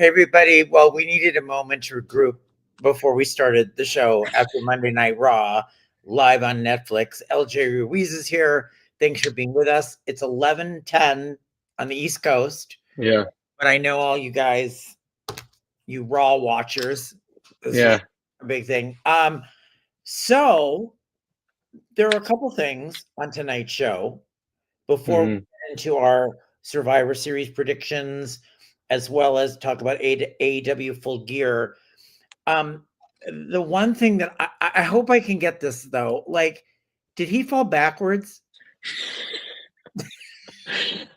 Hey, everybody. Well, we needed a moment to regroup before we started the show after Monday Night Raw, live on Netflix. LJ Ruiz is here. Thanks for being with us. It's 11:10 on the East Coast. Yeah. But I know all you guys, you Raw watchers, this is a big thing. So there are a couple things on tonight's show before we get into our Survivor Series predictions, as well as talk about AEW Full Gear. The one thing that I hope I can get this though, like, did he fall backwards?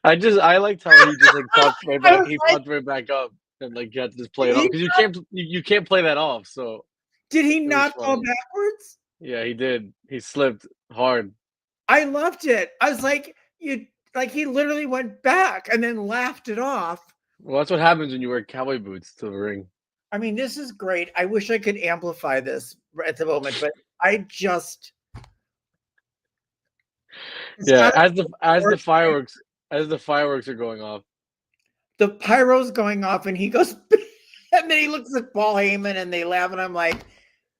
I liked how he just like popped right back. He popped right back up and like you had to just play it off because you can't play that off. So did he not fall backwards? Yeah, he did. He slipped hard. I loved it. I was like, he literally went back and then laughed it off. Well, that's what happens when you wear cowboy boots to the ring. I mean, this is great. I wish I could amplify this at the moment, but I just as the fireworks are going off. The pyro's going off and he goes and then he looks at Paul Heyman and they laugh and I'm like,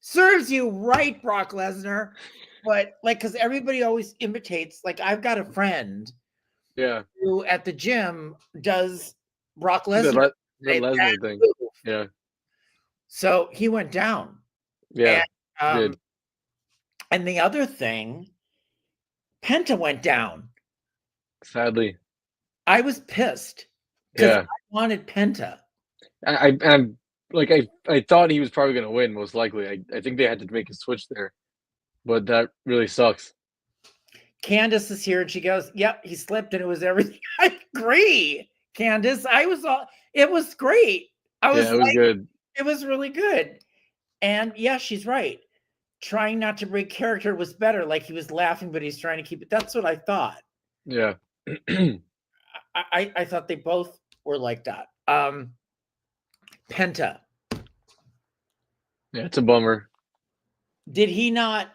serves you right, Brock Lesnar. But like, because everybody always imitates, like I've got a friend who at the gym does Brock Lesnar. The Lesnar thing. Yeah. So he went down. Yeah. And the other thing, Penta went down. Sadly. I was pissed because I wanted Penta. I'm like I thought he was probably going to win, most likely. I think they had to make a switch there, but that really sucks. Candace is here and she goes, "Yep, he slipped and it was everything." I agree, Candace. It was great. It was good. It was really good, and yeah, she's right. Trying not to break character was better. Like he was laughing, but he's trying to keep it. That's what I thought. Yeah, I thought they both were like that. Penta. Yeah, it's a bummer. Did he not?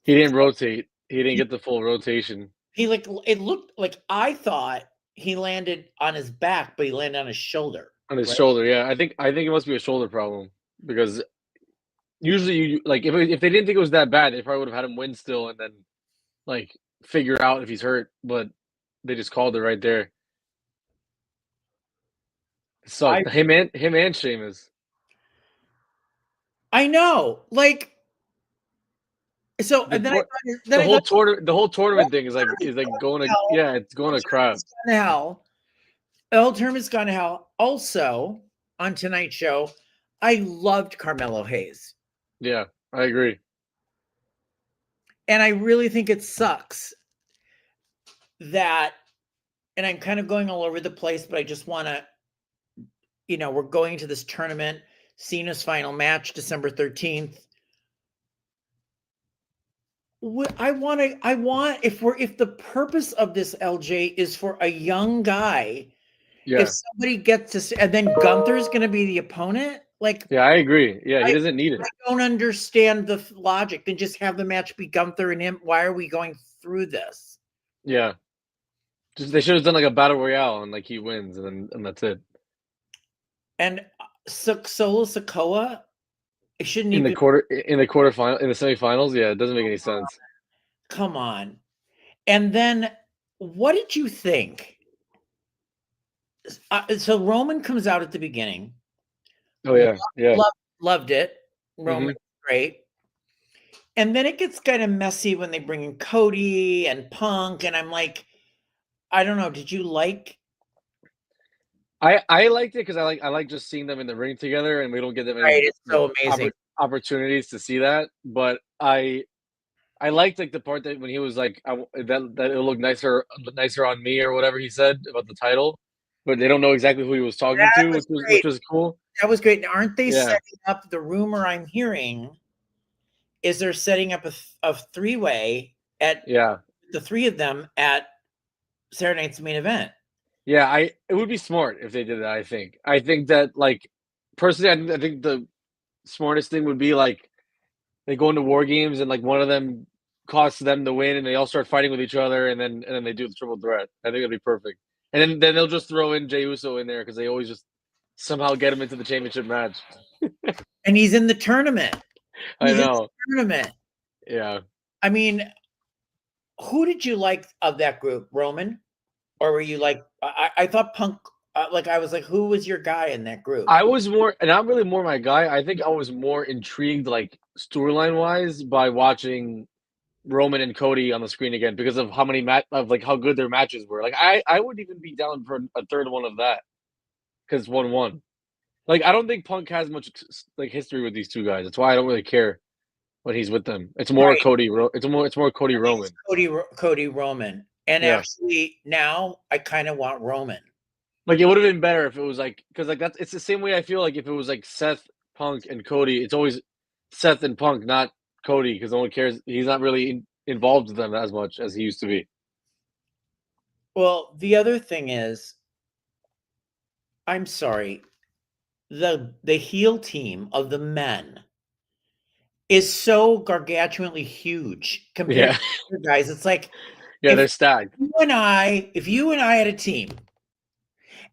He didn't rotate. He didn't get the full rotation. It looked like I thought he landed on his back, but he landed on his shoulder. On his shoulder, yeah. I think it must be a shoulder problem because usually you like if they didn't think it was that bad, they probably would have had him win still and then like figure out if he's hurt. But they just called it right there. It sucked. Him and Sheamus. I know, like. So the whole tournament thing is like going to it's going to crap. Hell. The whole tournament's gone to hell. Also, on tonight's show, I loved Carmelo Hayes. Yeah, I agree. And I really think it sucks that, and I'm kind of going all over the place, but I just want to, we're going to this tournament, Cena's final match, December 13th. If the purpose of this, LJ, is for a young guy, if somebody gets to, and then Gunther's going to be the opponent, like, yeah, I agree. Yeah, he doesn't need it. I don't understand the logic. Then just have the match be Gunther and him. Why are we going through this? Yeah, they should have done like a battle royale and like he wins and that's it. And Solo Sikoa. It shouldn't in the quarterfinal, in the semifinals. Yeah, it doesn't make any sense. Come on. And then what did you think? So Roman comes out at the beginning. Oh yeah, loved it. Roman, great. And then it gets kind of messy when they bring in Cody and Punk, and I'm like, I don't know. Did you like? I liked it because I like just seeing them in the ring together, and we don't get them any it's so amazing opportunities to see that. But I liked like the part that when he was like that it'll look nicer on me or whatever he said about the title, but they don't know exactly who he was talking to, which was cool. That was great. Now, aren't they setting up the rumor I'm hearing? Is they're setting up a three-way at the three of them at Saturday Night's Main Event? Yeah, it would be smart if they did that. I think that like personally, I think the smartest thing would be like they go into War Games and like one of them costs them the win and they all start fighting with each other and then they do the triple threat. I think that'd be perfect. And then they'll just throw in Jey Uso in there because they always just somehow get him into the championship match. And he's in the tournament. I know. Tournament. Yeah. I mean, who did you like of that group, Roman? Or were you like, I thought Punk, I was like, who was your guy in that group? I was more, and not really more my guy. I think I was more intrigued, like storyline wise, by watching Roman and Cody on the screen again because of how many how good their matches were. Like I would even be down for a third one of that because 1-1. Like I don't think Punk has much like history with these two guys. That's why I don't really care when he's with them. It's more Cody. It's more Cody Roman. Cody Roman. And actually, now I kind of want Roman. Like it would have been better if it was like because like it's the same way I feel like if it was like Seth, Punk, and Cody. It's always Seth and Punk, not Cody, because no one cares. He's not really involved with them as much as he used to be. Well, the other thing is, I'm sorry, the heel team of the men is so gargantuanly huge compared to the guys. It's like, they're stacked. If you and I had a team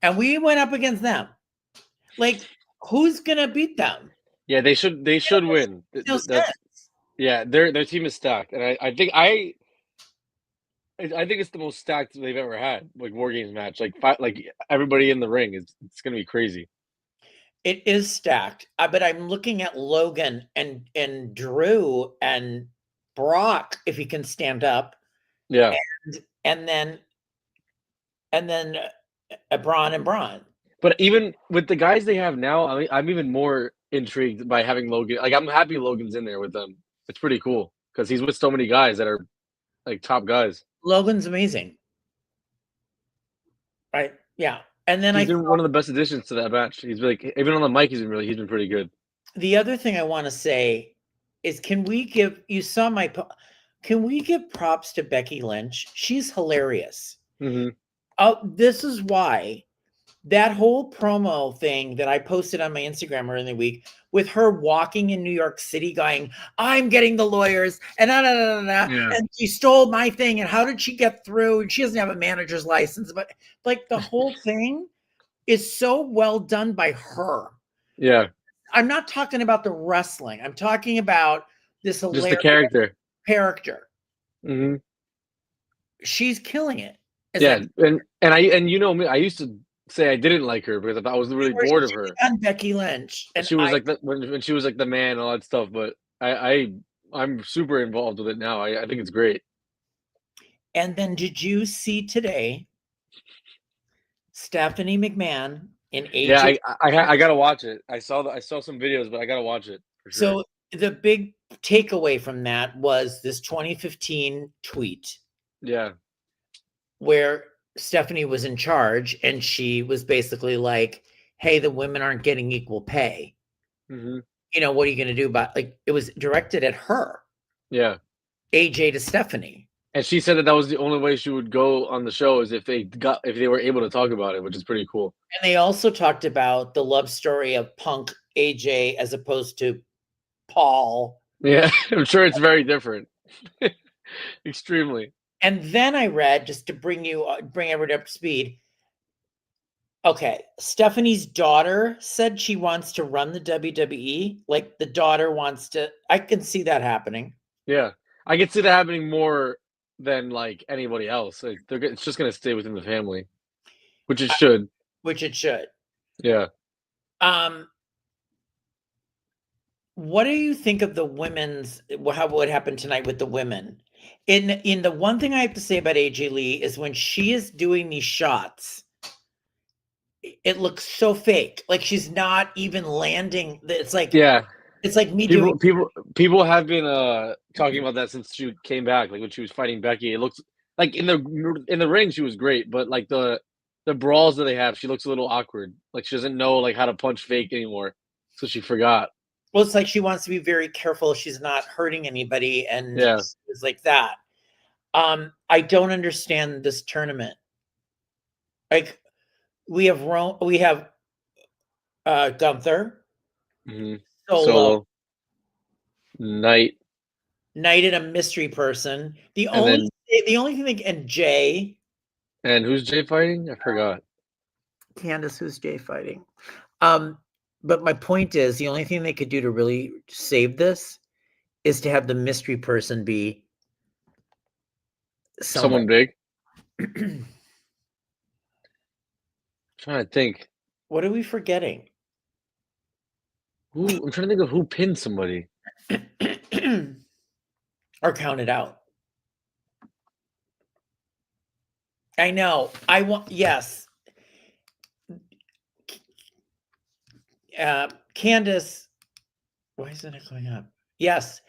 and we went up against them, like who's gonna beat them? Yeah, they should win. Yeah, their team is stacked, and I think it's the most stacked they've ever had, like War Games match. Like everybody in the ring it's gonna be crazy. It is stacked, but I'm looking at Logan and Drew and Brock if he can stand up. Yeah, and then Braun and Braun. But even with the guys they have now, I'm even more intrigued by having Logan. Like I'm happy Logan's in there with them. It's pretty cool because he's with so many guys that are like top guys. Logan's amazing, right? Yeah, and then he's been one of the best additions to that match. He's like even on the mic, he's been pretty good. The other thing I want to say is, can we give props to Becky Lynch? She's hilarious. Mm-hmm. This is why that whole promo thing that I posted on my Instagram earlier in the week with her walking in New York City going, I'm getting the lawyers and and she stole my thing. And how did she get through? And she doesn't have a manager's license, but like the whole thing is so well done by her. Yeah. I'm not talking about the wrestling. I'm talking about this hilarious just the character. Mm-hmm. She's killing it. And you know me, I used to say I didn't like her because I was really bored of her. On Becky Lynch, and she was when she was like the man and all that stuff. But I'm super involved with it now. I think it's great. And then, did you see today Stephanie McMahon in AJ? Yeah, I gotta watch it. I saw some videos, but I gotta watch it for sure. So the big takeaway from that was this 2015 tweet. Yeah, where Stephanie was in charge and she was basically like, hey, the women aren't getting equal pay. Mm-hmm. You know, what are you going to do about, like, it was directed at her. Yeah. AJ to Stephanie. And she said that was the only way she would go on the show is if they were able to talk about it, which is pretty cool. And they also talked about the love story of Punk AJ as opposed to Paul. Yeah, I'm sure it's very different. Extremely. And then I read, just to bring everybody up to speed. Okay, Stephanie's daughter said she wants to run the WWE. Like the daughter wants to. I can see that happening. Yeah, I can see that happening more than like anybody else. Like it's just gonna stay within the family, which it should. Yeah. What do you think of the women's? What happened tonight with the women? In the one thing I have to say about AJ Lee is when she is doing these shots, it looks so fake. Like she's not even landing. It's like it's like me doing. People have been talking about that since she came back. Like when she was fighting Becky, it looks like in the ring she was great, but like the brawls that they have, she looks a little awkward. Like she doesn't know like how to punch fake anymore, so she forgot. Well, it's like she wants to be very careful she's not hurting anybody, and it's like that. I don't understand this tournament. Like we have Gunther, Solo, Knight and a mystery person. The only thing, and Jay. And who's Jay fighting? I forgot. Candace, who's Jay fighting? But my point is, the only thing they could do to really save this is to have the mystery person be someone big. Trying to think. What are we forgetting? I'm trying to think of who pinned somebody. Or count it out. I know. Yes. Candace, why isn't it going up? Yes.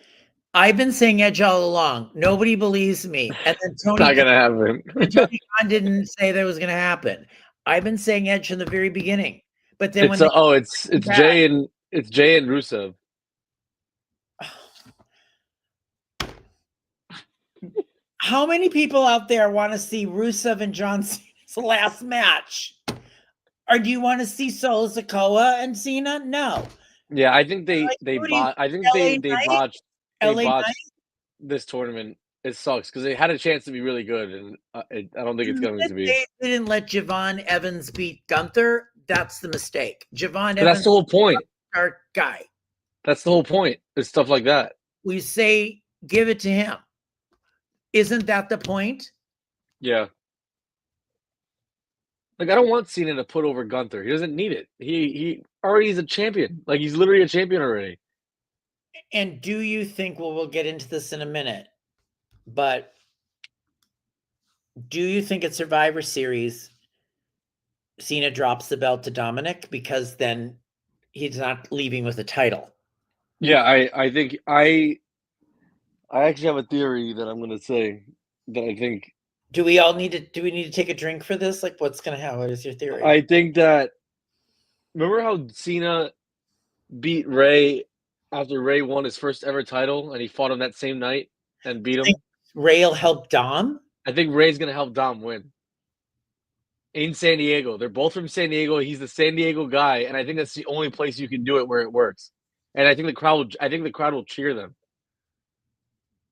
I've been saying Edge all along. Nobody believes me. And then Tony Not gonna happen. Tony Khan didn't say that was gonna happen. I've been saying Edge from the very beginning. But then it's Jay and Rusev. How many people out there want to see Rusev and John Cena's last match? Or do you want to see Solo Sikoa and Cena? No. Yeah, I think they botched this tournament. It sucks because they had a chance to be really good, and I don't think it's going to be. They didn't let Javon Evans beat Gunther. That's the mistake. Javon Evans. That's the whole point. Our guy. That's the whole point. It's stuff like that. We say give it to him. Isn't that the point? Yeah. Like, I don't want Cena to put over Gunther. He doesn't need it. He already is a champion. Like, he's literally a champion already. And do you think, well, we'll get into this in a minute, but do you think at Survivor Series, Cena drops the belt to Dominik because then he's not leaving with the title? Yeah, I think I actually have a theory that I'm going to say that I think. Do we need to take a drink for this? Like, what's going to happen? What is your theory? I think that, remember how Cena beat Ray after Ray won his first ever title and he fought him that same night and beat him? Ray will help Dom? I think Ray's going to help Dom win. In San Diego. They're both from San Diego. He's the San Diego guy, and I think that's the only place you can do it where it works. And I think the crowd will cheer them.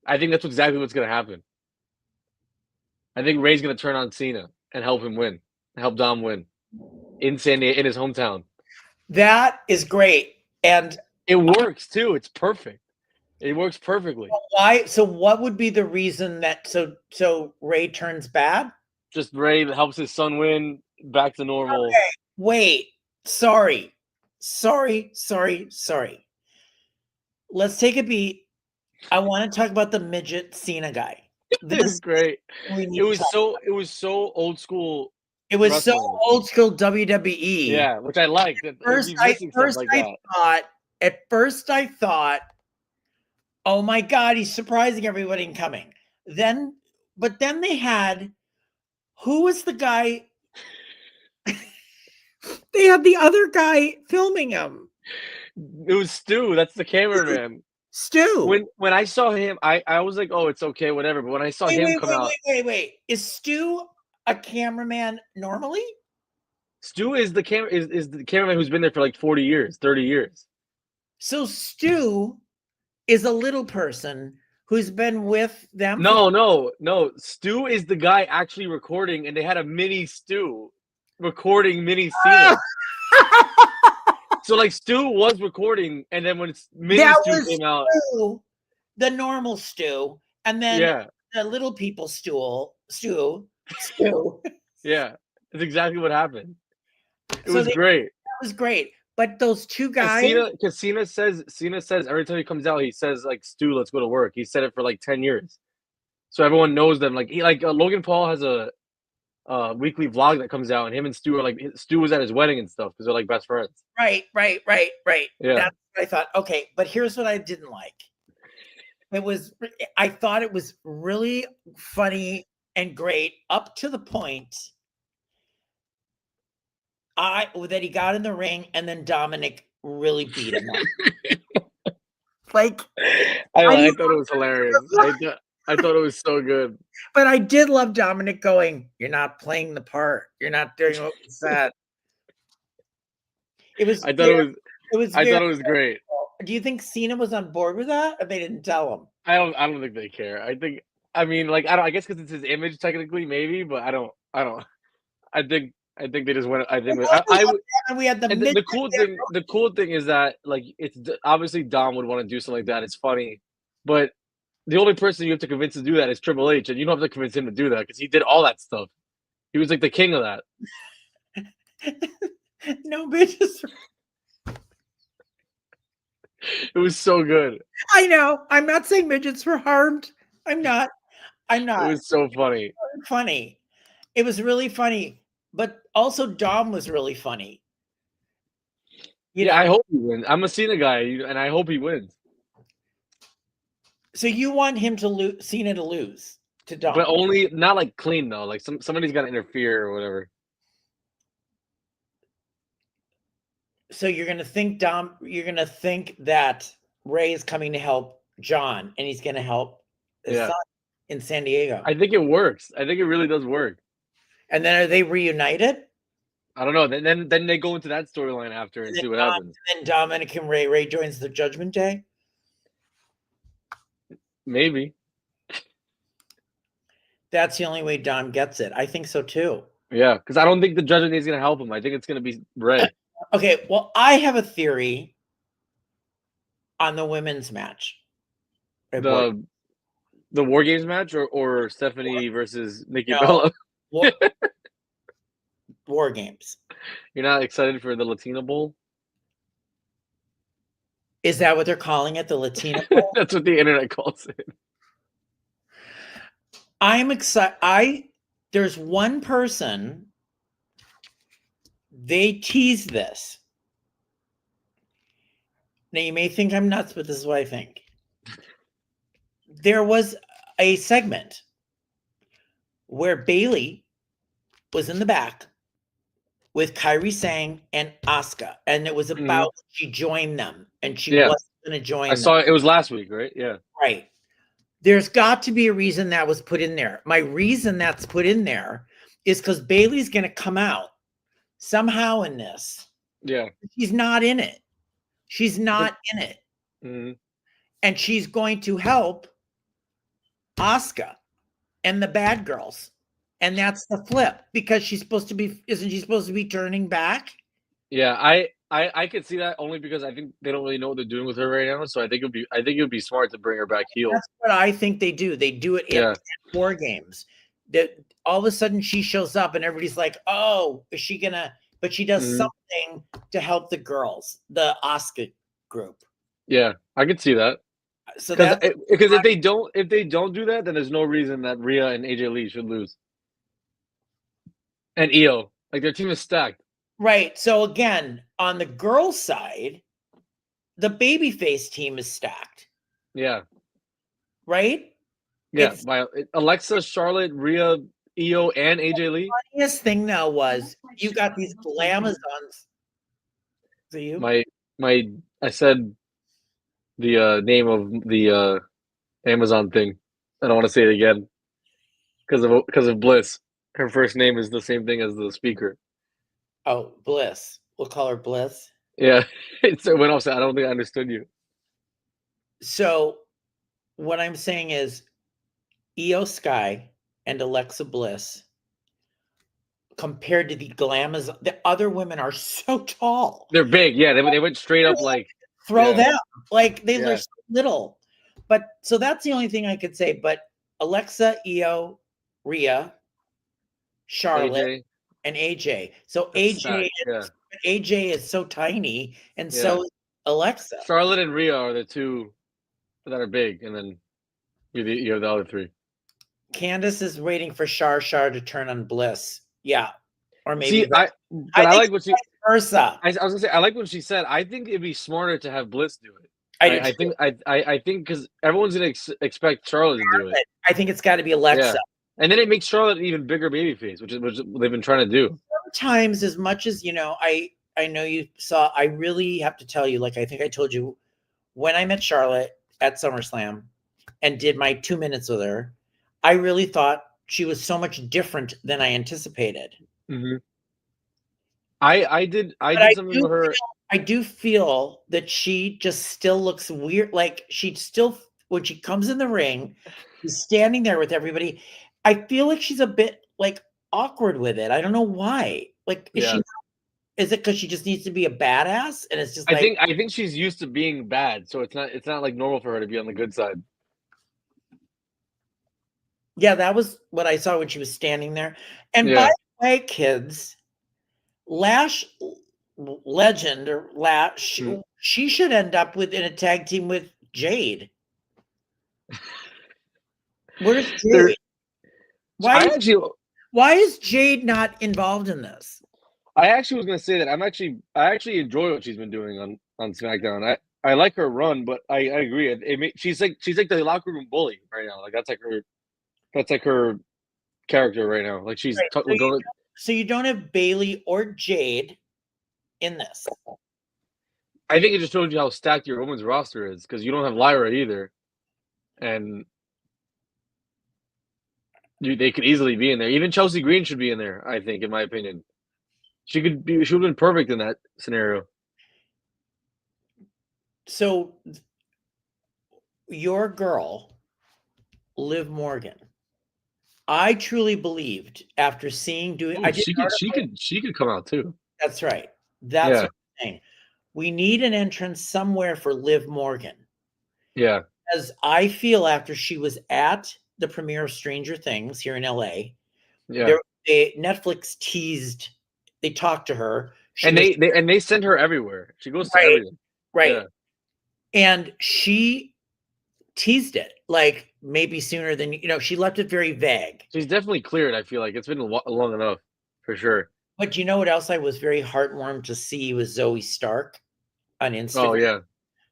I think that's exactly what's going to happen. I think Ray's going to turn on Cena and help him win, help Dom win in San Diego, in his hometown. That is great, and it works too. It's perfect. It works perfectly. Why? So, what would be the reason that so Ray turns bad? Just Ray helps his son win, back to normal. Okay. Wait, sorry. Let's take a beat. I want to talk about the midget Cena guy. This is great. It was so old school. It was wrestling. So old school WWE. Yeah, which I liked. At first I thought, oh my God, he's surprising everybody and coming. But then they had, who was the guy? They had the other guy filming him. It was Stu. That's the cameraman. Stu. When I saw him, I was like, oh, it's okay, whatever. But when I saw him come out, wait, is Stu a cameraman normally? Stu is the cameraman who's been there for like 40 years, 30 years. So Stu is a little person who's been with them. No. Stu is the guy actually recording, and they had a mini Stu recording mini Cena. So like Stu was recording, and then when mini Stu came out, the normal Stu, and then the little people Stu. Yeah, that's exactly what happened. It was great. That was great. But those two guys, because Cena says every time he comes out, he says like, Stu, let's go to work. He said it for like 10 years, so everyone knows them. Like Logan Paul has a weekly vlog that comes out, and him and Stu are like, Stu was at his wedding and stuff because they're like best friends. Right. Yeah, that's what I thought. Okay, but here's what I didn't like. I thought it was really funny and great up to the point that he got in the ring and then Dominik really beat him up. Like, I thought it was hilarious. I thought it was so good. But I did love Dominik going, you're not playing the part. You're not doing what we said. I thought it was great. Do you think Cena was on board with that, or they didn't tell him? I don't think they care. I guess because it's his image technically, maybe, but I don't. I I think they just went. I think we had the the cool thing is that like it's obviously Dom would want to do something like that. It's funny, but the only person you have to convince to do that is Triple H, and you don't have to convince him to do that because he did all that stuff. He was like the king of that. No bitches. It was so good. I know. I'm not saying midgets were harmed. I'm not. It was so funny. Funny. It was really funny. But also Dom was really funny. I hope he wins. I'm a Cena guy, and I hope he wins. So you want him to lose, Cena to lose to Dom, but only not like clean though. Like somebody's got to interfere or whatever. So you're gonna think Dom. You're gonna think that Ray is coming to help John, and he's gonna help his son in San Diego. I think it works. I think it really does work. And then are they reunited? I don't know. Then they go into that storyline after and see what happens. And Dominik and Ray joins the Judgment Day. Maybe. That's the only way Dom gets it. I think so too. Yeah, because I don't think the Judgment Day is going to help him. I think it's going to be Ray. Okay, well, I have a theory on the women's match. The War Games match or Stephanie versus Nikki Bella? War Games. You're not excited for the Latina Bowl? Is that what they're calling it? The Latina Bowl? That's what the internet calls it. I'm excited. There's one person, they tease this. Now, you may think I'm nuts, but this is what I think. There was a segment where Bayley was in the back with Kairi Sane and Asuka, and it was about she joined them, and she wasn't going to join them. I saw it. It was last week, right? Yeah. Right. There's got to be a reason that was put in there. My reason that's put in there is because Bayley's going to come out somehow in this. Yeah. She's not in it. She's not in it. Mm-hmm. And she's going to help Asuka and the bad girls. And that's the flip because she's supposed to be, isn't she supposed to be turning back? Yeah, I could see that only because I think they don't really know what they're doing with her right now. So I think it would be smart to bring her back heel. That's what I think they do. They do it in War Games. That all of a sudden she shows up and everybody's like, "Oh, is she gonna?" But she does something to help the girls, the Asuka group. Yeah, I could see that. So because if they don't do that, then there's no reason that Rhea and AJ Lee should lose. And Io, like their team is stacked. Right. So again, on the girls' side, the babyface team is stacked. Yeah. Right? Yeah. By Alexa, Charlotte, Rhea, Io, and AJ Lee. The funniest thing now was you got these glamazons. So you? I said the name of the Amazon thing. I don't want to say it again because of Bliss. Her first name is the same thing as the speaker. Oh, Bliss. We'll call her Bliss. Yeah. It went off. I don't think I understood you. So what I'm saying is Io Sky and Alexa Bliss compared to the Glamazon, the other women are so tall. They're big. Yeah. They went straight up like throw them. Like they were so little. But so that's the only thing I could say. But Alexa, Io, Rhea, Charlotte, AJ. And AJ. So AJ is so tiny, and so is Alexa. Charlotte and Rhea are the two that are big, and then you have the other three. Candace is waiting for Shar to turn on Bliss. Yeah, or maybe. See, I like what she. Versa. I was gonna say I like what she said. I think it'd be smarter to have Bliss do it. I think because everyone's gonna expect Charlotte to do it. I think it's got to be Alexa. Yeah. And then it makes Charlotte an even bigger babyface, which they've been trying to do. Sometimes, as much as I know you saw, I really have to tell you, like I think I told you, when I met Charlotte at SummerSlam and did my 2 minutes with her, I really thought she was so much different than I anticipated. Mm-hmm. I did something with her. I do feel that she just still looks weird. Like she still, when she comes in the ring, she's standing there with everybody. I feel like she's a bit like awkward with it. I don't know why. Like, is she? Is it because she just needs to be a badass? And it's just like I think she's used to being bad, so it's not like normal for her to be on the good side. Yeah, that was what I saw when she was standing there. And by the way, kids, Lash Legend or Lash, she should end up in a tag team with Jade. Where's Jade? Why is Jade not involved in this? I actually was going to say that I actually enjoy what she's been doing on SmackDown. I like her run, but I agree. She's like the locker room bully right now. Like that's like her character right now. Like she's so you don't have Bayley or Jade in this. I think it just shows you how stacked your women's roster is because you don't have Lyra either, and they could easily be in there. Even Chelsea Green should be in there. I think, in my opinion, she would have been perfect in that scenario. So your girl, Liv Morgan, I truly believed after seeing she could come out too. That's right. That's what I'm saying. We need an entrance somewhere for Liv Morgan. Yeah. Because I feel after she was at the premiere of Stranger Things here in LA, Netflix teased, they talked to her. They send her everywhere. She goes to everything. Right. Yeah. And she teased it like maybe sooner than, she left it very vague. She's definitely cleared. I feel like it's been long enough for sure. But you know what else I was very heartwarmed to see was Zoe Stark on Instagram. Oh yeah.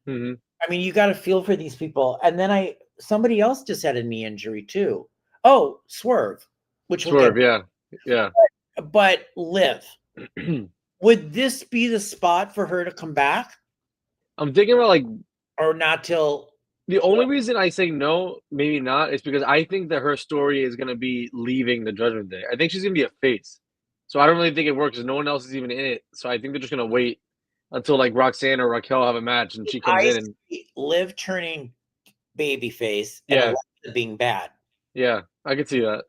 Mm-hmm. I mean, you got to feel for these people. And then somebody else just had a knee injury too. Oh, Swerve, yeah. But Liv, would this be the spot for her to come back? I'm thinking about or not till. The only reason I say no, maybe not, is because I think that her story is going to be leaving the Judgment Day. I think she's going to be a face. So I don't really think it works because no one else is even in it. So I think they're just going to wait until Roxanne or Raquel have a match and she comes in and Liv turning babyface and Alexa being bad. Yeah, I could see that.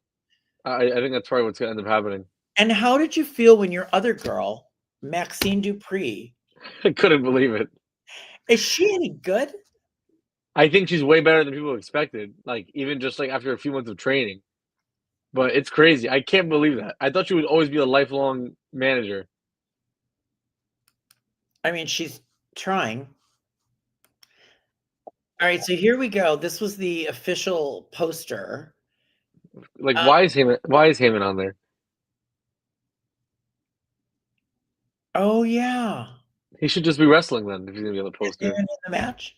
I think that's probably what's going to end up happening. And how did you feel when your other girl, Maxine Dupree? I couldn't believe it. Is she any good? I think she's way better than people expected. Even just after a few months of training. But it's crazy. I can't believe that. I thought she would always be a lifelong manager. I mean, she's trying. All right, so here we go. This was the official poster. Why is Heyman on there? Oh yeah. He should just be wrestling then if he's gonna be on the poster. In the match.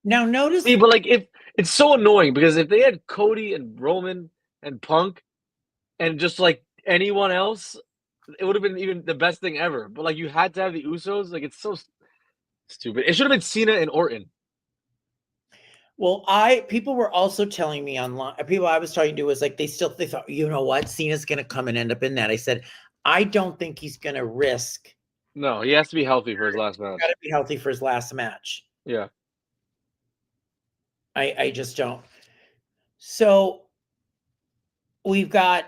Now notice. See, but if it's so annoying because if they had Cody and Roman and Punk and just anyone else, it would have been even the best thing ever. But you had to have the Usos. It's so stupid. It should have been Cena and Orton. Well, people were also telling me online. People I was talking to was they thought, you know what, Cena's going to come and end up in that. I said, I don't think he's going to risk. No, he has to be healthy for his last match. Got to be healthy for his last match. Yeah. I just don't. So we've got.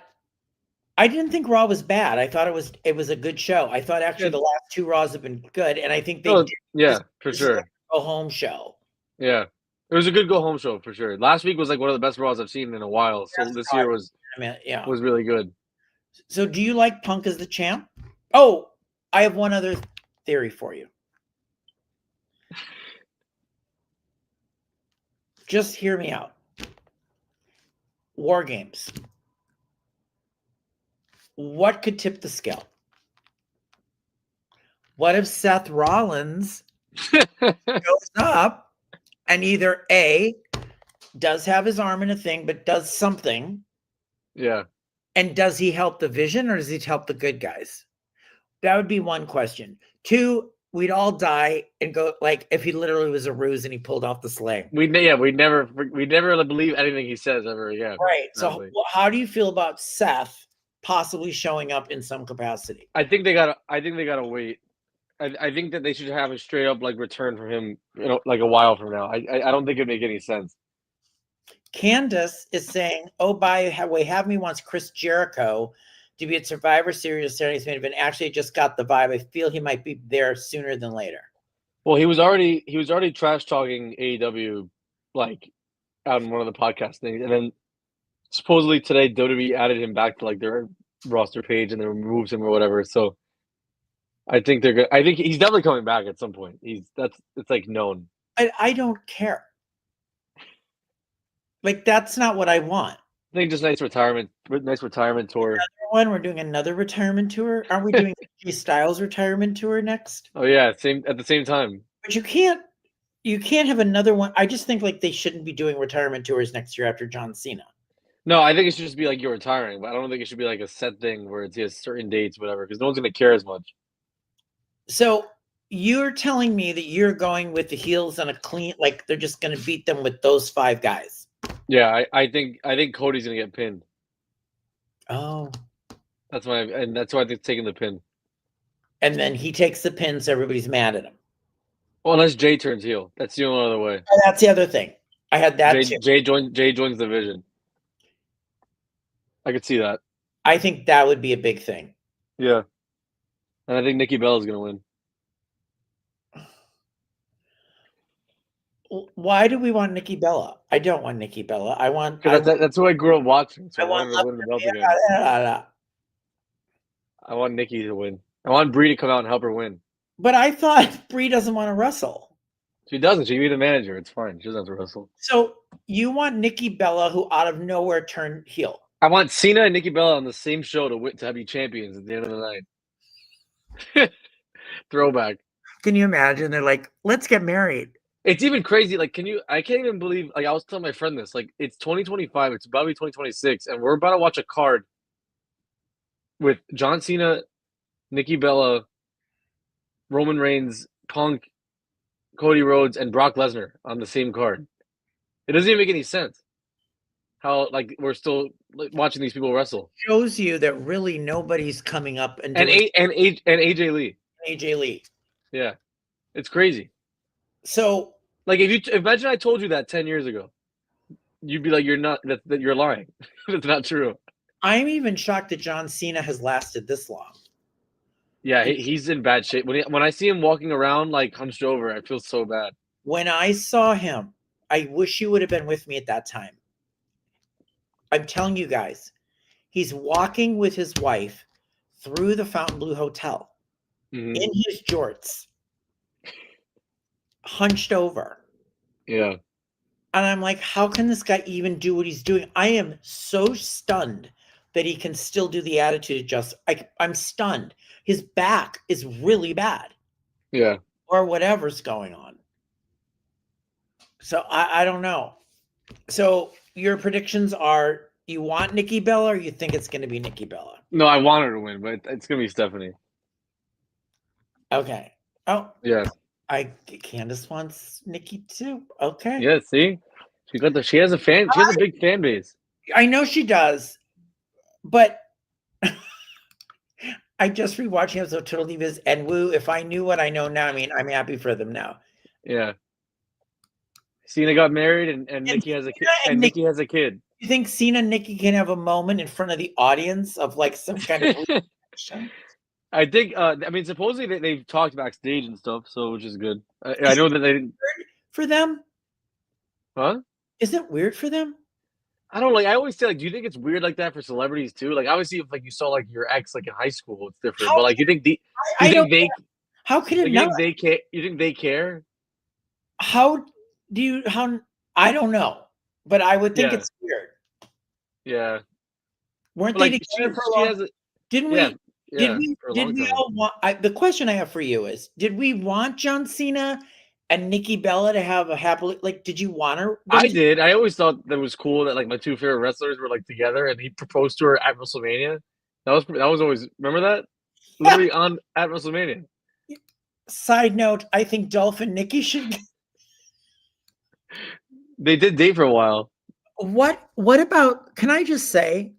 I didn't think Raw was bad. I thought it was a good show. I thought actually the last two Raws have been good, and I think they did. Yeah, for sure. A home show. Yeah, it was a good go home show for sure. Last week was one of the best Raws I've seen in a while. So this year was really good. So do you like Punk as the champ? Oh, I have one other theory for you. Just hear me out. War Games. What could tip the scale? What if Seth Rollins goes up and either A, does have his arm in a thing, but does something? Yeah. And does he help the Vision or does he help the good guys? That would be one question. Two, we'd all die and go if he literally was a ruse and he pulled off the sling. We'd never believe anything he says ever again. Right. So how do you feel about Seth possibly showing up in some capacity? I think they gotta wait. I think that they should have a straight up return from him, a while from now. I don't think it'd make any sense. Candace is saying, "Oh, by the way, Have Me wants Chris Jericho to be at Survivor Series Saturday's main event. Actually, I just got the vibe. I feel he might be there sooner than later. Well, he was already trash talking AEW, like out in one of the podcast things, and then supposedly today WWE added him back to like their roster page and then removes him or whatever. So I think they're good. I think he's definitely coming back at some point. It's like known. I don't care. Like that's not what I want. I think just nice retirement tour. Another one. We're doing another retirement tour. Aren't we doing AJ Styles retirement tour next? Oh yeah, at the same time. But you can't have another one. I just think like they shouldn't be doing retirement tours next year after John Cena. No, I think it should just be like you're retiring, but I don't think it should be like a set thing where it's certain dates, whatever, because no one's gonna care as much. So you're telling me that you're going with the heels on a clean, like they're just gonna beat them with those 5 guys. Yeah, I think Cody's gonna get pinned. Oh. That's why I think taking the pin. And then he takes the pin, so everybody's mad at him. Well, unless Jay turns heel. That's the only other way. And that's the other thing. I had that too. Jay joins the division. I could see that. I think that would be a big thing. Yeah. And I think Nikki Bella's gonna win. Why do we want Nikki Bella? I don't want Nikki Bella. That's who I grew up watching. So I want her to win the belt again. I want Nikki to win. I want Brie to come out and help her win. But I thought Brie doesn't want to wrestle. She doesn't. She can be the manager. It's fine. She doesn't have to wrestle. So you want Nikki Bella, who out of nowhere turned heel. I want Cena and Nikki Bella on the same show to be champions at the end of the night. Throwback. Can you imagine? They're like, let's get married. It's even crazy. Like, I can't even believe, like, I was telling my friend this, like, it's 2025, it's about to be 2026, and we're about to watch a card with John Cena, Nikki Bella, Roman Reigns, Punk, Cody Rhodes, and Brock Lesnar on the same card. It doesn't even make any sense how, like, we're still watching these people wrestle. Shows you that really nobody's coming up and AJ Lee. AJ Lee. Yeah. It's crazy. So, like, if you imagine I told you that 10 years ago, you'd be like, you're lying. That's not true. I'm even shocked that John Cena has lasted this long. Yeah, he's in bad shape. When I see him walking around like hunched over, I feel so bad. When I saw him, I wish you would have been with me at that time. I'm telling you guys, he's walking with his wife through the Fontainebleau Hotel in his jorts, hunched over. Yeah. And I'm like, how can this guy even do what he's doing? I am so stunned that he can still do the attitude adjust. I'm stunned. His back is really bad. Yeah. Or whatever's going on. So I don't know. So your predictions are you want Nikki Bella or you think it's going to be Nikki Bella? No, I want her to win, but it's going to be Stephanie. Okay. Oh. Yeah. Candace wants Nikki too. Okay. Yeah, see? She has a big fan base. I know she does. But I just rewatching episode of Total Divas and Woo. If I knew what I know now, I mean, I'm happy for them now. Yeah. Cena got married and Nikki has a kid. And Nikki has a kid. You think Cena and Nikki can have a moment in front of the audience of like some kind of I think I mean supposedly they've talked backstage and stuff, so which is good. I know that they didn't for them. Huh? Is it weird for them? I don't like. I always say, like, do you think it's weird like that for celebrities too? Like, obviously, if like you saw like your ex like in high school, it's different. But like, you think how could it not? You think they care? How I don't know, but I would think it's weird. Yeah. Weren't they together for a long? Didn't we? Did we all want? The question I have for you is: did we want John Cena and Nikki Bella to have a happily, like, did you want her? I did. I always thought that was cool that like my two favorite wrestlers were like together, and he proposed to her at WrestleMania. That was always, remember that? Literally at WrestleMania. Side note: I think Dolph and Nikki should. They did date for a while. What about? Can I just say,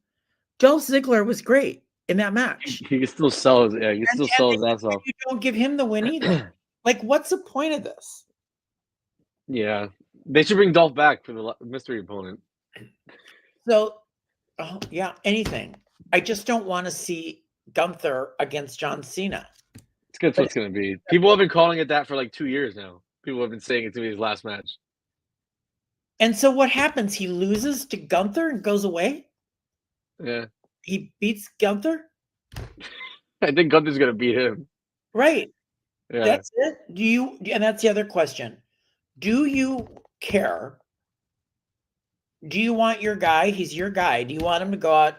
Dolph Ziggler was great in that match. He can still sell his ass off. You don't give him the win either. Like, what's the point of this? Yeah. They should bring Dolph back for the mystery opponent. So, anything. I just don't want to see Gunther against John Cena. It's what's going to be. People have been calling it that for like 2 years now. People have been saying it to be his last match. And so what happens? He loses to Gunther and goes away? Yeah. He beats Gunther? I think Gunther's going to beat him. Right. Yeah. That's it. And that's the other question. Do you care? Do you want your guy? He's your guy. Do you want him to go out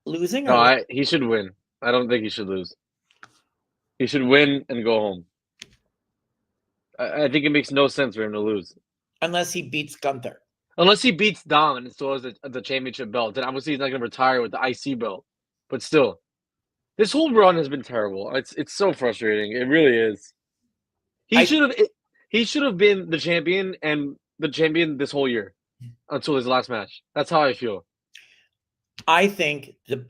losing? No, he should win. I don't think he should lose. He should win and go home. I think it makes no sense for him to lose. Unless he beats Gunther. Unless he beats Dom and still has the championship belt. Then obviously he's not going to retire with the IC belt. But still, this whole run has been terrible. It's so frustrating. It really is. He should have been the champion and the champion this whole year until his last match. That's how I feel. I think the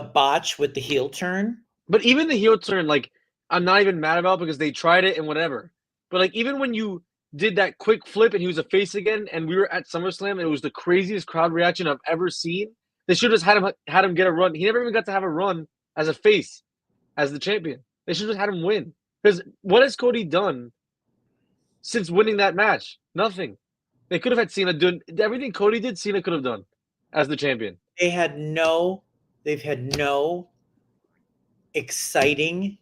botch with the heel turn. But even the heel turn, like, I'm not even mad about because they tried it and whatever. But like, even when you did that quick flip and he was a face again, and we were at SummerSlam, and it was the craziest crowd reaction I've ever seen. They should have just had him get a run. He never even got to have a run as a face, as the champion. They should have had him win. Because what has Cody done since winning that match? Nothing. They could have had Cena do everything Cody did. Cena could have done as the champion. They've had no exciting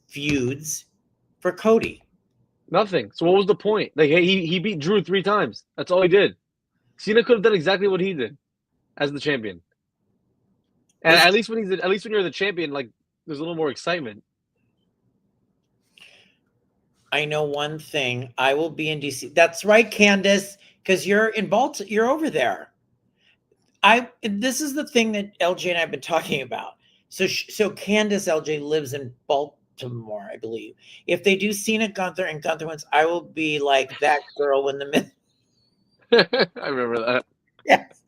feuds for Cody. Nothing. So what was the point? Like, he beat Drew 3 times. That's all he did. Cena could have done exactly what he did as the champion. And at least when you're the champion, like, there's a little more excitement. I know one thing. I will be in DC. That's right, Candace, because you're in Baltimore. You're over there. This is the thing that LJ and I have been talking about. So Candace LJ lives in Baltimore, I believe. If they do Cena Gunther and Gunther wins, I will be like that girl in the middle. I remember that. Yes.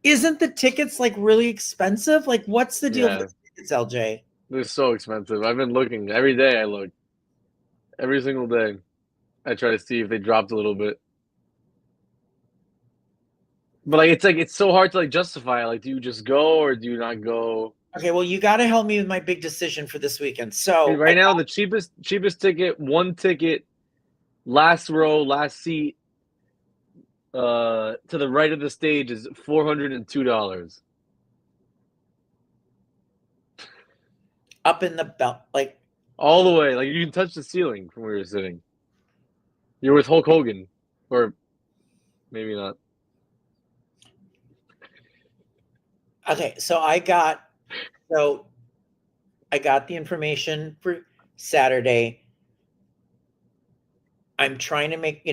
Isn't the tickets like really expensive? Like, what's the deal with the tickets, LJ? They're so expensive. I've been looking every day. I look every single day. I try to see if they dropped a little bit. But it's so hard to like justify it. Like, do you just go or do you not go? Okay, well, you got to help me with my big decision for this weekend. So right now, the cheapest ticket, one ticket, last row, last seat, to the right of the stage is $402. Up in the belt, like all the way, like you can touch the ceiling from where you're sitting. You're with Hulk Hogan, or maybe not. Okay, so I got the information for Saturday. I'm trying to make,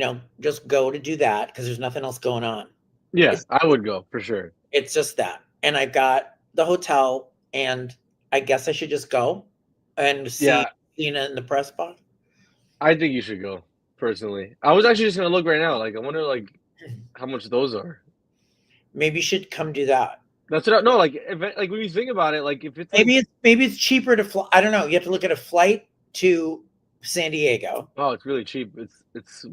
just go to do that because there's nothing else going on. Yeah, I would go for sure. It's just that. And I got the hotel, and I guess I should just go and see Cena in the press box. I think you should go, personally. I was actually just going to look right now. Like, I wonder, like, how much those are. Maybe you should come do that. That's what when you think about it, like if it's maybe it's cheaper to fly. I don't know. You have to look at a flight to San Diego. Oh, it's really cheap. It's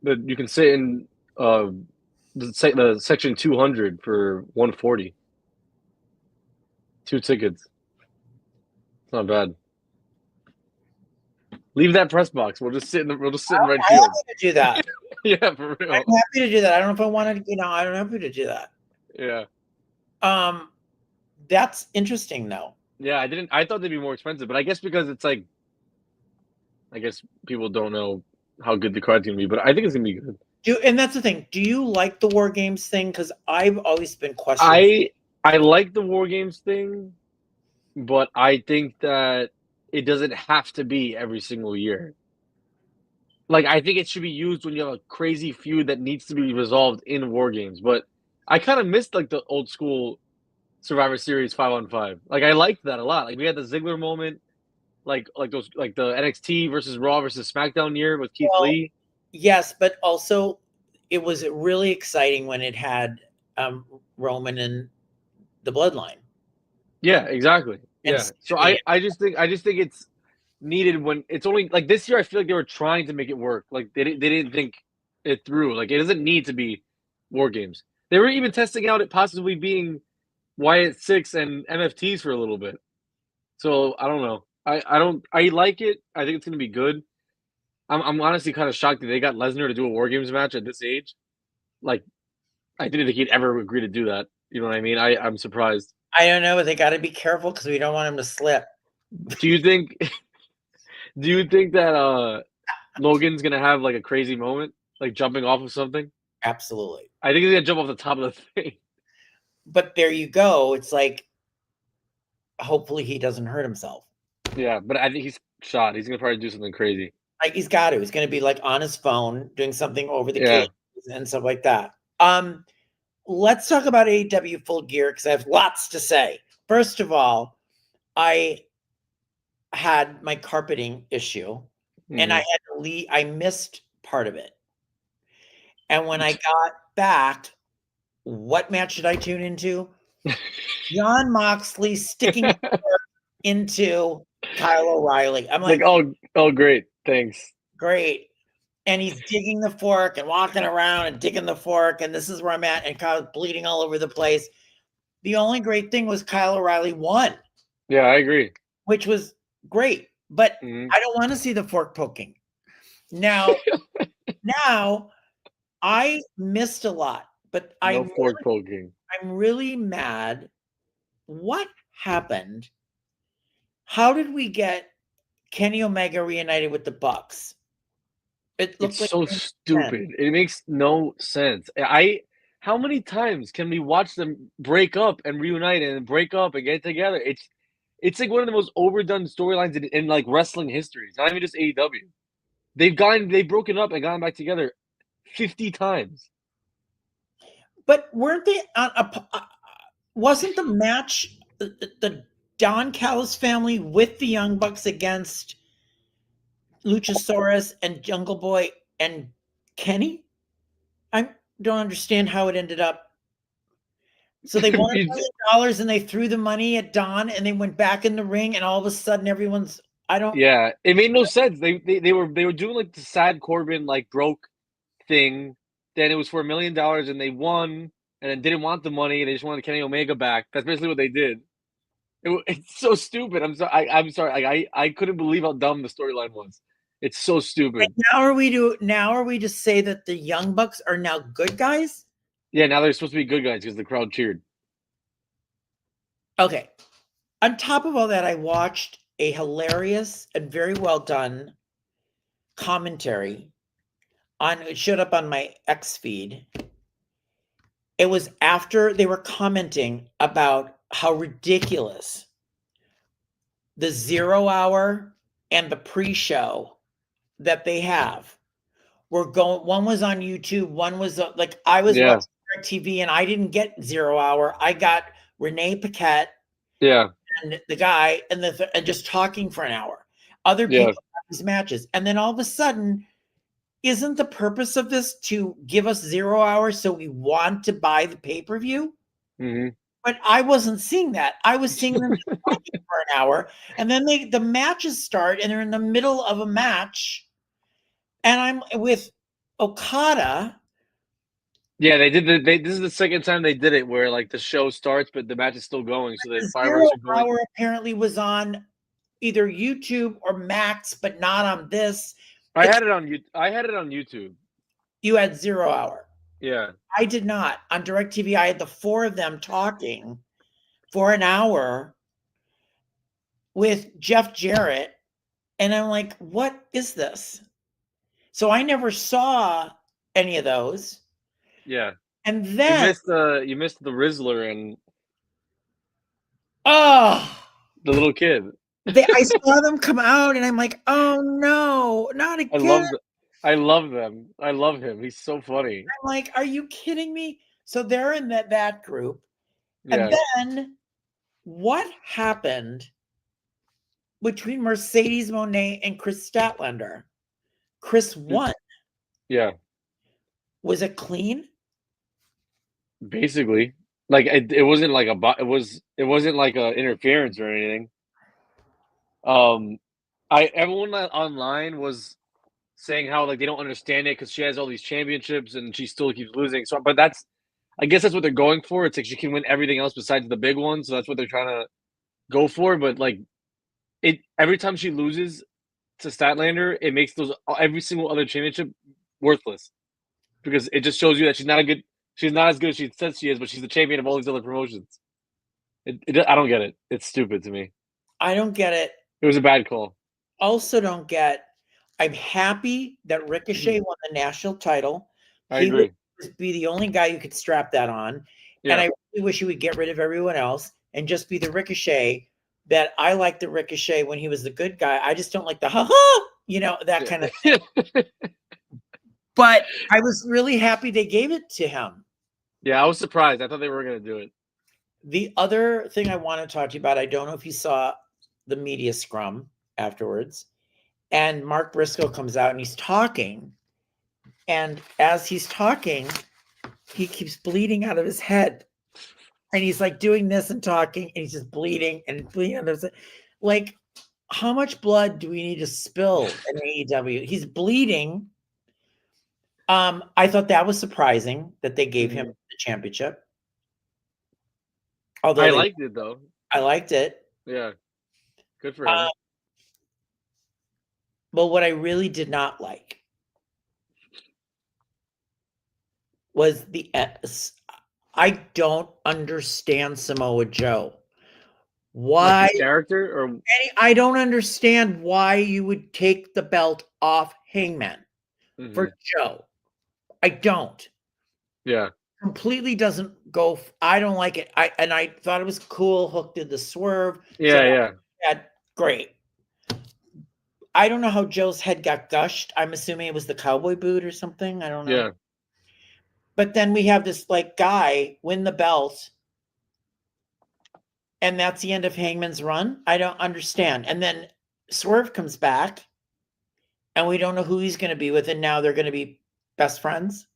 but you can sit in the section 200 for $140. 2 tickets. It's not bad. Leave that press box. We'll just sit in right field. I'm happy to do that. Yeah, for real. I'm happy to do that. I don't know if I want to. I'm happy to do that. Yeah. That's interesting though. Yeah, I thought they'd be more expensive, but I guess because it's like, I guess people don't know how good the card's gonna be, but I think it's gonna be good. And that's the thing. Do you like the War Games thing? Because I've always been questioning. I like the War Games thing, but I think that it doesn't have to be every single year. Like, I think it should be used when you have a crazy feud that needs to be resolved in War Games, but I kind of missed like the old school Survivor Series 5-on-5. Like, I liked that a lot. Like, we had the Ziggler moment, like those, like the NXT versus Raw versus SmackDown year with Keith Lee. Yes, but also it was really exciting when it had Roman and the Bloodline. Yeah, exactly. Yeah. So I just think it's needed when it's only like this year. I feel like they were trying to make it work. Like they didn't think it through. Like, it doesn't need to be War Games. They were even testing out it possibly being Wyatt 6 and MFTs for a little bit. So I don't know. I like it. I think it's gonna be good. I'm honestly kind of shocked that they got Lesnar to do a War Games match at this age. Like, I didn't think he'd ever agree to do that. You know what I mean? I'm surprised. I don't know, but they got to be careful because we don't want him to slip. Do you think? Do you think that Logan's gonna have like a crazy moment, like jumping off of something? Absolutely. I think he's gonna jump off the top of the thing. But there you go. It's like, hopefully he doesn't hurt himself. Yeah, but I think he's shot. He's gonna probably do something crazy. Like he's got to. He's going to be like on his phone doing something over the Yeah. cages and stuff like that. Let's talk about AEW Full Gear because I have lots to say. First of all, I had my carpeting issue, and I had to leave. I missed part of it, and when I got back, what match did I tune into? John Moxley sticking into Kyle O'Reilly. I'm like, oh, great, thanks. Great. And he's digging the fork and walking around and digging the fork, and this is where I'm at, and Kyle's bleeding all over the place. The only great thing was Kyle O'Reilly won. Yeah, I agree. Which was great, but I don't want to see the fork poking. Now I missed a lot, but fork poking. I'm really mad. What happened? How did we get Kenny Omega reunited with the Bucks? It's like so stupid. It makes no sense. How many times can we watch them break up and reunite and break up and get together? It's like one of the most overdone storylines in like wrestling history. It's not even just AEW. They've broken up and gotten back together 50 times. But weren't they wasn't the match the Don Callis family with the Young Bucks against Luchasaurus and Jungle Boy and Kenny? I don't understand how it ended up. So they won $1 million and they threw the money at Don and they went back in the ring and all of a sudden everyone's Yeah, it made no sense. They were doing like the sad Corbin like broke thing. Then it was for $1 million and they won and then didn't want the money. They just wanted Kenny Omega back. That's basically what they did. It's so stupid. I'm sorry. I couldn't believe how dumb the storyline was. It's so stupid. And now are we to say that the Young Bucks are now good guys? Yeah, now they're supposed to be good guys because the crowd cheered. Okay. On top of all that, I watched a hilarious and very well done commentary it showed up on my X feed. It was after they were commenting about how ridiculous the 0 hour and the pre-show that they have were going. One was on YouTube, one was like I was watching TV and I didn't get 0 hour. I got Renee Paquette, and the guy and just talking for an hour. Other people have these matches, and then all of a sudden, isn't the purpose of this to give us 0 hours so we want to buy the pay-per-view? But I wasn't seeing that. I was seeing them talking for an hour, and then the matches start, and they're in the middle of a match, and I'm with Okada. Yeah, they did. This is the second time they did it, where like the show starts, but the match is still going. So the fireworks are going. 0 hour apparently was on either YouTube or Max, but not on this. I had it on YouTube. You had 0 hour. Yeah. I did not. On DirecTV, I had the four of them talking for an hour with Jeff Jarrett. And I'm like, what is this? So I never saw any of those. Yeah. And then you missed the Rizzler and the little kid. I saw them come out and I'm like, oh no, not again. I love them. I love him. He's so funny. I'm like, are you kidding me? So they're in that group. Yeah. And then what happened between Mercedes Moné and Chris Statlander? Chris won. Yeah. Was it clean? Basically. Like it wasn't like it wasn't like a interference or anything. Everyone online was saying how like they don't understand it because she has all these championships and she still keeps losing. So, but that's I guess that's what they're going for. It's like she can win everything else besides the big one, so that's what they're trying to go for. But like, every time she loses to Statlander, it makes every single other championship worthless because it just shows you that she's not as good as she says she is, but she's the champion of all these other promotions. I don't get it. It's stupid to me. I don't get it. It was a bad call. Also, don't get. I'm happy that Ricochet won the national title. I agree. Would be the only guy who could strap that on, and I really wish he would get rid of everyone else and just be the Ricochet. That I like the Ricochet when he was the good guy. I just don't like the that kind of thing. But I was really happy they gave it to him. Yeah, I was surprised. I thought they were going to do it. The other thing I want to talk to you about, I don't know if you saw the media scrum afterwards, and Mark Briscoe comes out and he's talking, and as he's talking, he keeps bleeding out of his head. And he's like doing this and talking, and he's just bleeding and bleeding. And there's like, how much blood do we need to spill in AEW? He's bleeding. I thought that was surprising that they gave him the championship. Although I liked it though. I liked it. Yeah, good for him. But what I really did not like was I don't understand Samoa Joe. Why? Like character or I don't understand why you would take the belt off Hangman for Joe. I don't. Yeah. Completely doesn't go. I don't like it. I thought it was cool. Hook did the swerve. Yeah. Great. I don't know how Joe's head got gushed. I'm assuming it was the cowboy boot or something. I don't know. Yeah. But then we have this like guy win the belt, and that's the end of Hangman's run. I don't understand. And then Swerve comes back, and we don't know who he's going to be with, and now they're going to be best friends.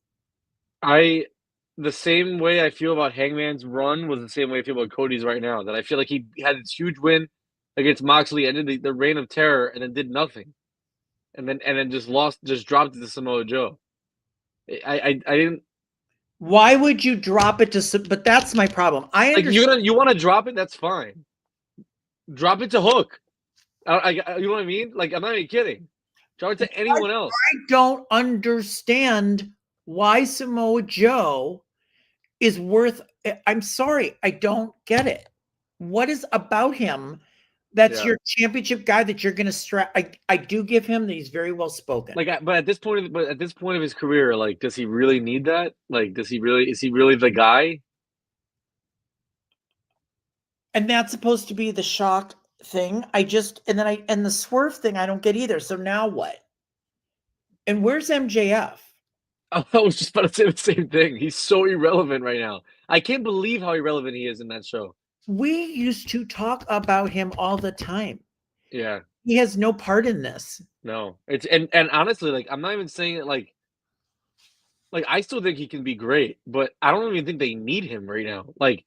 The same way I feel about Hangman's run was the same way I feel about Cody's right now. That I feel like he had this huge win against Moxley, ended the reign of terror, and then did nothing, and then just dropped it to Samoa Joe. I didn't. Why would you drop it to? But that's my problem. I understand. Like you want to drop it. That's fine. Drop it to Hook. You know what I mean? Like I'm not even kidding. Drop it to anyone else. I don't understand why Samoa Joe is worth. I'm sorry, I don't get it. What is about him that's your championship guy that you're going to strap? I do give him that he's very well spoken. Like, but at this point of his career, like, does he really need that? Like, is he really the guy? And that's supposed to be the shock thing. And the swerve thing I don't get either. So now what? And where's MJF? I was just about to say the same thing. He's so irrelevant right now. I can't believe how irrelevant he is in that show. We used to talk about him all the time. Yeah. He has no part in this. No. It's and honestly, like I'm not even saying it like I still think he can be great, but I don't even think they need him right now. Like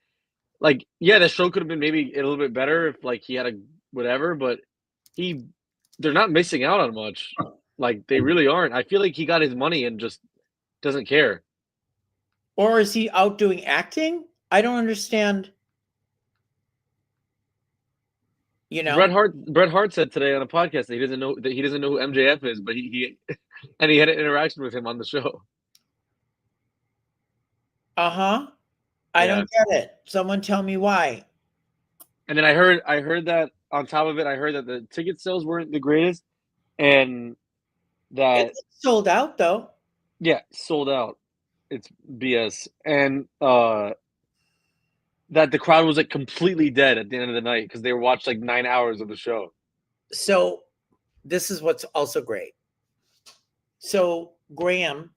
yeah, the show could have been maybe a little bit better if like he had a whatever, but they're not missing out on much. Like they really aren't. I feel like he got his money and just doesn't care. Or is he out doing acting? I don't understand. You know, Bret Hart said today on a podcast that he doesn't know who MJF is, but he and he had an interaction with him on the show. I don't get it. Someone tell me why. And then I heard that on top of it, I heard that the ticket sales weren't the greatest, and that it's sold out though. Yeah, sold out. It's BS, and that the crowd was like completely dead at the end of the night because they watched like 9 hours of the show. So this is what's also great. So Graham,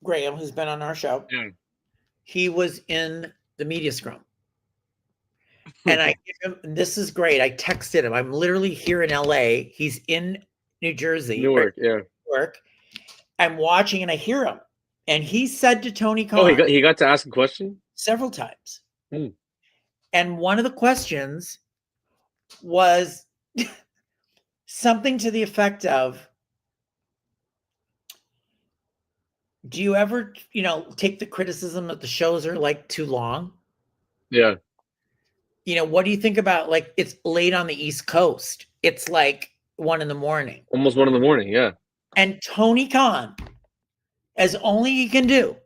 who's been on our show, he was in the media scrum. And I give him, this is great. I texted him. I'm literally here in LA. He's in Newark. I'm watching and I hear him. And he said to Tony Khan. Oh, he got to ask a question? Several times. And one of the questions was something to the effect of, do you ever, take the criticism that the shows are like too long? Yeah. What do you think about like it's late on the East Coast? It's like 1 a.m. Almost 1 a.m. Yeah. And Tony Khan, as only he can do,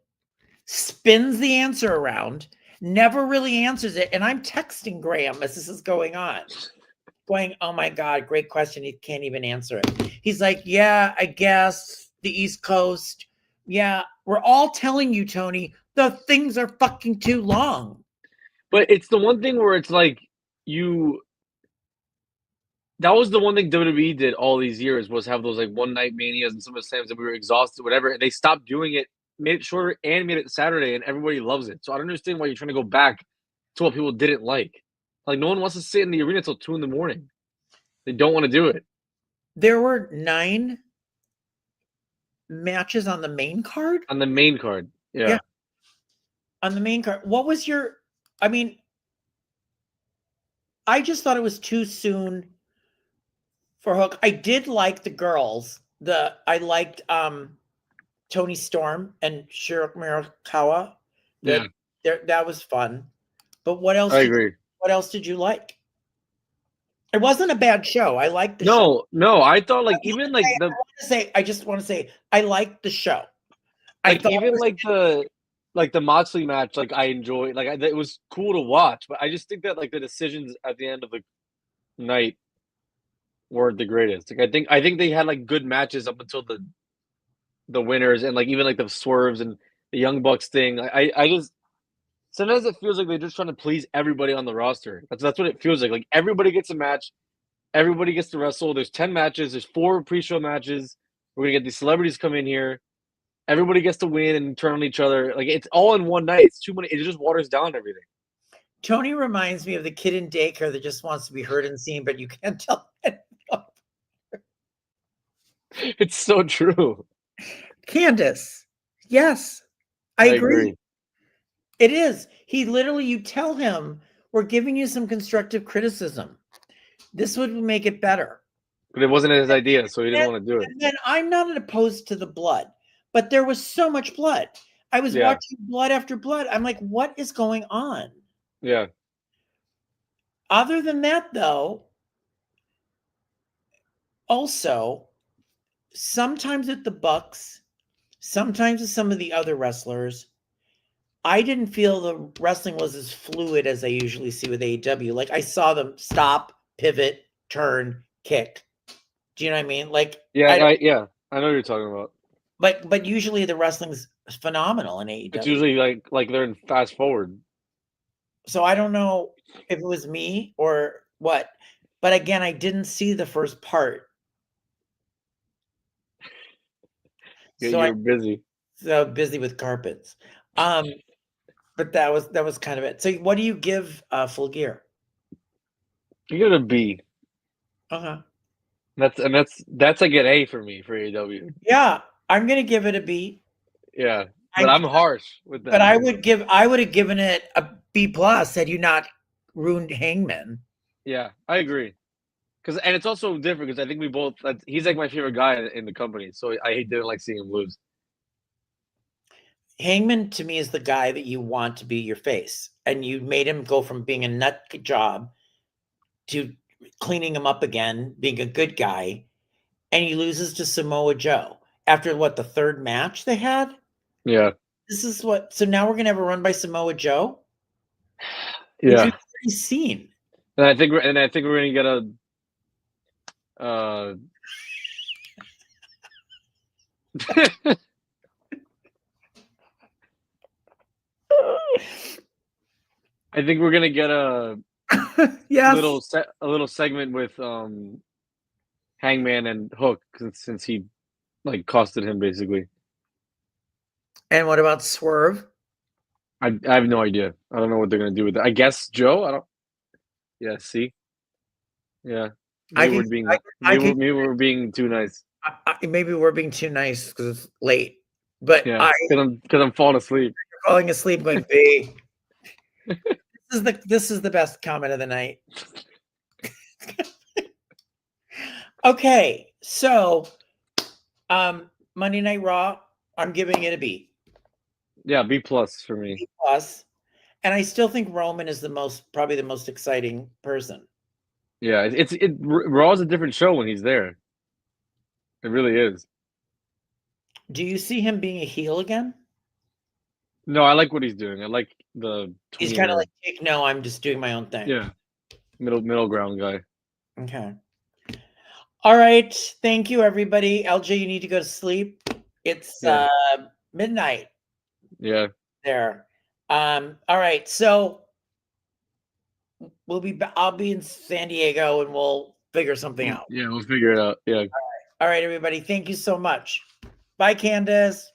spins the answer around, never really answers it. And I'm texting Graham as this is going on, going, oh my God, great question. He can't even answer it. He's like, yeah, I guess the East Coast. Yeah, we're all telling you, Tony, the things are fucking too long. But it's the one thing where it's like that was the one thing WWE did all these years was have those like one night manias and some of the times that we were exhausted, whatever. And they stopped doing it, made it shorter and made it Saturday, and everybody loves it. So I don't understand why you're trying to go back to what people didn't like. Like no one wants to sit in the arena till 2 a.m. They don't want to do it. There were 9 matches on the main card. On the main card, yeah. On the main card, what was your? I mean, I just thought it was too soon for Hook. I did like the girls. I liked Tony Storm and Shiro Mirakawa. Yeah, that was fun. But what else? I agree. What else did you like? It wasn't a bad show. I liked the show. No, I thought like I just want to say I liked the show. Like even like the Moxley match, like I enjoyed. Like it was cool to watch, but I just think that like the decisions at the end of the night weren't the greatest. Like I think they had like good matches up until the winners and like even like the swerves and the Young Bucks thing. I just sometimes it feels like they're just trying to please everybody on the roster. That's what it feels like. Like everybody gets a match, everybody gets to wrestle. There's 10 matches. There's 4 pre-show matches. We're gonna get these celebrities come in here. Everybody gets to win and turn on each other. Like it's all in one night. It's too many. It just waters down everything. Tony reminds me of the kid in daycare that just wants to be heard and seen, but you can't tell it. It's so true. Candace, yes, I agree. It is. He literally, you tell him, we're giving you some constructive criticism. This would make it better. But it wasn't his idea, so he didn't want to do it. And then I'm not opposed to the blood, but there was so much blood. I was watching blood after blood. I'm like, what is going on? Yeah. Other than that, though, also, sometimes at the Bucks, sometimes with some of the other wrestlers, I didn't feel the wrestling was as fluid as I usually see with AEW. Like I saw them stop, pivot, turn, kick. Do you know what I mean? Like I know what you're talking about. But usually the wrestling's phenomenal in AEW. It's usually like they're in fast forward. So I don't know if it was me or what. But again, I didn't see the first part. You're busy. So busy with carpets. But that was kind of it. So what do you give Full Gear? You give it a B. Uh-huh. That's like an A for me for AEW. Yeah, I'm gonna give it a B. Yeah. But I'm harsh with that. But I would have given it a B plus had you not ruined Hangman. Yeah, I agree. And it's also different because I think we both he's like my favorite guy in the company, so I didn't like seeing him lose. Hangman to me is the guy that you want to be your face, and you made him go from being a nut job to cleaning him up again, being a good guy, and he loses to Samoa Joe after what, the 3rd match they had? Yeah. This is so now we're gonna have a run by Samoa Joe? Yeah. Which we've seen. And I think we're gonna get I think we're gonna get a little segment with Hangman and Hook since he like costed him basically. And what about Swerve? I have no idea. I don't know what they're gonna do with that. I guess Joe. I don't. Yeah. See. Yeah. Maybe we're being too nice. Maybe we're being too nice because it's late. But yeah, because I'm falling asleep. You're falling asleep, going B. This is the best comment of the night. Okay, so Monday Night Raw, I'm giving it a B. Yeah, B+ for me. B+. And I still think Roman is probably the most exciting person. Yeah, Raw's a different show when he's there. It really is. Do you see him being a heel again? No, I like what he's doing. I like the He's kind of like, no, I'm just doing my own thing. Yeah, middle ground guy. Okay. All right. Thank you, everybody. LJ, you need to go to sleep. It's midnight. Yeah. There. All right. So I'll be in San Diego and we'll figure something out. Yeah, we'll figure it out. Yeah. All right, everybody. Thank you so much. Bye, Candace.